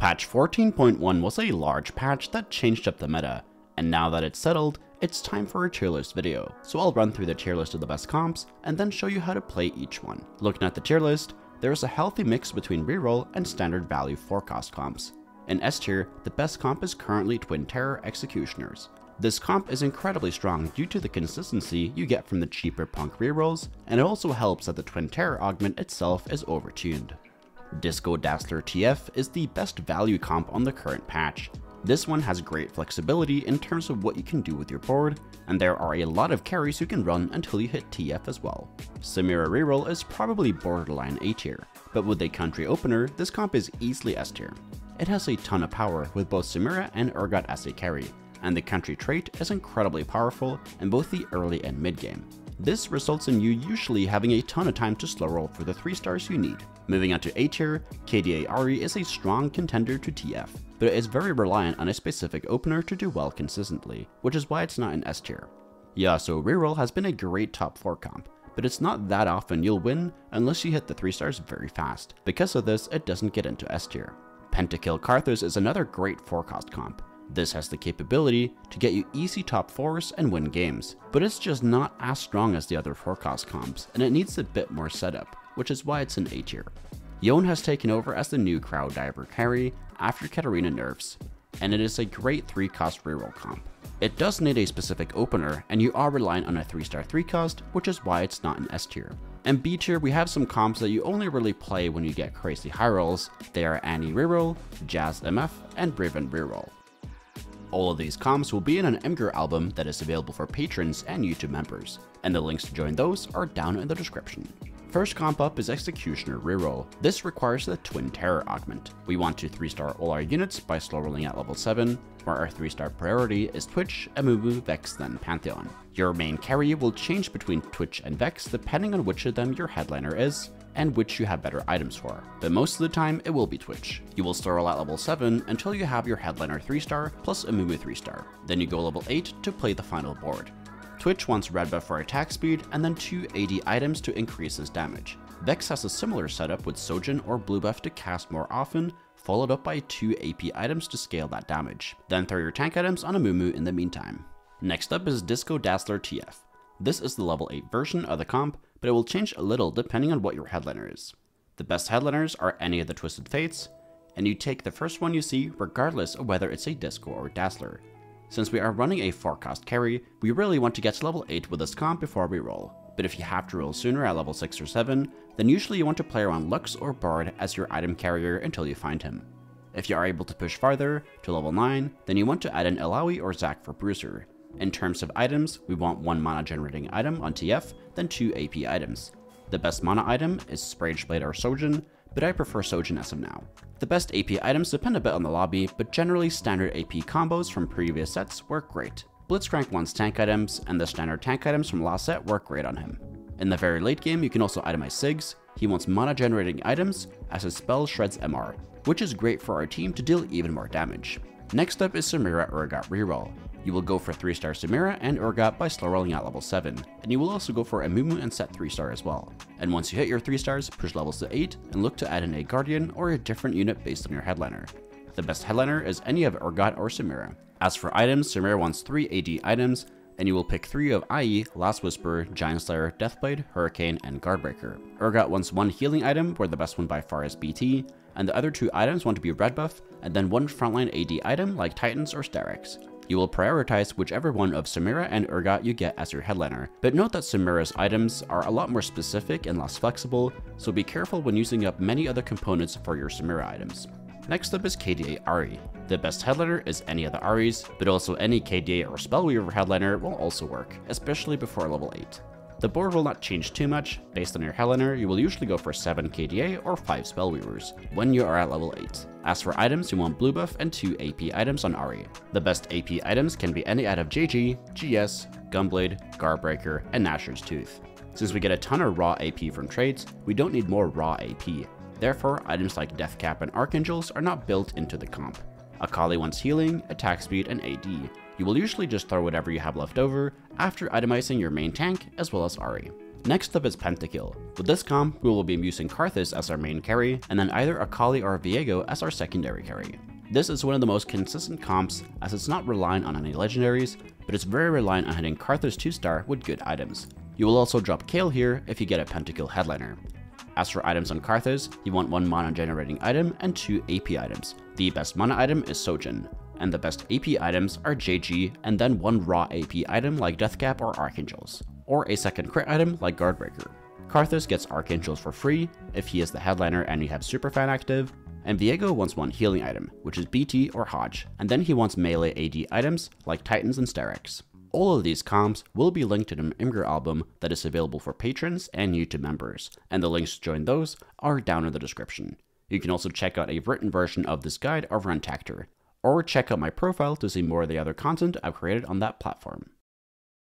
Patch 14.1 was a large patch that changed up the meta, and now that it's settled, it's time for a tier list video. So I'll run through the tier list of the best comps, and then show you how to play each one. Looking at the tier list, there is a healthy mix between reroll and standard value forecast comps. In S tier, the best comp is currently Twin Terror Executioners. This comp is incredibly strong due to the consistency you get from the cheaper punk rerolls, and it also helps that the Twin Terror augment itself is overtuned. Dazzler TF is the best value comp on the current patch. This one has great flexibility in terms of what you can do with your board, and there are a lot of carries you can run until you hit TF as well. Samira Reroll is probably borderline A tier, but with a country opener, this comp is easily S tier. It has a ton of power with both Samira and Urgot as a carry, and the country trait is incredibly powerful in both the early and mid game. This results in you usually having a ton of time to slow roll for the 3 stars you need. Moving on to A tier, KDA Ahri is a strong contender to TF, but it is very reliant on a specific opener to do well consistently, which is why it's not in S tier. Yasuo Reroll has been a great top 4 comp, but it's not that often you'll win unless you hit the 3 stars very fast. Because of this, it doesn't get into S tier. Pentakill Karthus is another great forecast comp. This has the capability to get you easy top 4s and win games, but it's just not as strong as the other forecast comps, and it needs a bit more setup, which is why it's in A tier. Yone has taken over as the new crowd diver carry after Katarina nerfs, and it is a great 3-cost reroll comp. It does need a specific opener, and you are reliant on a 3-star 3-cost, which is why it's not in S tier. In B tier, we have some comps that you only really play when you get crazy high rolls. They are Annie Reroll, Jazz MF, and Braven Reroll. All of these comps will be in an Imgur album that is available for patrons and YouTube members, and the links to join those are down in the description. First comp up is Executioner Reroll. This requires the Twin Terror augment. We want to 3-star all our units by slow rolling at level 7, where our 3-star priority is Twitch, Amumu, Vex, then Pantheon. Your main carry will change between Twitch and Vex depending on which of them your headliner is, and which you have better items for, but most of the time it will be Twitch. You will slow roll at level 7 until you have your headliner 3-star plus Amumu 3-star. Then you go level 8 to play the final board. Twitch wants red buff for attack speed and then 2 AD items to increase his damage. Vex has a similar setup with Sojin or blue buff to cast more often, followed up by 2 AP items to scale that damage. Then throw your tank items on Amumu in the meantime. Next up is Dazzler TF. This is the level 8 version of the comp, but it will change a little depending on what your headliner is. The best headliners are any of the Twisted Fates, and you take the first one you see regardless of whether it's a Disco or Dazzler. Since we are running a forecast carry, we really want to get to level 8 with this comp before we roll, but if you have to roll sooner at level 6 or 7, then usually you want to play around Lux or Bard as your item carrier until you find him. If you are able to push farther, to level 9, then you want to add in Ilaoi or Zac for Bruiser. In terms of items, we want 1 mana generating item on TF, then 2 AP items. The best mana item is Sprage Blade or Sojin, but I prefer Sojin as of now. The best AP items depend a bit on the lobby, but generally standard AP combos from previous sets work great. Blitzcrank wants tank items, and the standard tank items from last set work great on him. In the very late game, you can also itemize Siggs. He wants mana generating items, as his spell shreds MR, which is great for our team to deal even more damage. Next up is Samira Urgot Reroll. You will go for 3-star Samira and Urgot by slow rolling at level 7, and you will also go for Amumu and set 3-star as well. And once you hit your 3 stars, push levels to 8 and look to add in a Guardian or a different unit based on your headliner. The best headliner is any of Urgot or Samira. As for items, Samira wants 3 AD items, and you will pick 3 of IE, Last Whisper, Giant Slayer, Deathblade, Hurricane, and Guardbreaker. Urgot wants 1 healing item, where the best one by far is BT, and the other 2 items want to be red buff, and then 1 frontline AD item like Titans or Sterex. You will prioritize whichever one of Samira and Urgot you get as your headliner, but note that Samira's items are a lot more specific and less flexible, so be careful when using up many other components for your Samira items. Next up is KDA Ahri. The best headliner is any of the Ahris, but also any KDA or Spellweaver headliner will also work, especially before level 8. The board will not change too much. Based on your headliner, you will usually go for 7 KDA or 5 Spellweavers when you are at level 8. As for items, you want blue buff and 2 AP items on Ahri. The best AP items can be any out of JG, GS, Gunblade, Guardbreaker, and Nashor's Tooth. Since we get a ton of raw AP from trades, we don't need more raw AP. Therefore, items like Deathcap and Archangels are not built into the comp. Akali wants healing, attack speed, and AD. You will usually just throw whatever you have left over after itemizing your main tank as well as Ahri. Next up is Pentakill. With this comp, we will be using Karthus as our main carry, and then either Akali or Viego as our secondary carry. This is one of the most consistent comps, as it's not reliant on any legendaries, but it's very reliant on hitting Karthus 2-star with good items. You will also drop Kayle here if you get a Pentakill headliner. As for items on Karthus, you want 1 mana generating item and 2 AP items. The best mana item is Sojin, and the best AP items are JG and then 1 raw AP item like Deathcap or Archangels, or a second crit item like Guardbreaker. Karthus gets Archangels for free if he is the headliner and you have Superfan active, and Viego wants 1 healing item, which is BT or Hodge, and then he wants melee AD items like Titans and Sterix. All of these comps will be linked in an Imgur album that is available for patrons and YouTube members, and the links to join those are down in the description. You can also check out a written version of this guide over on Tactor, or check out my profile to see more of the other content I've created on that platform.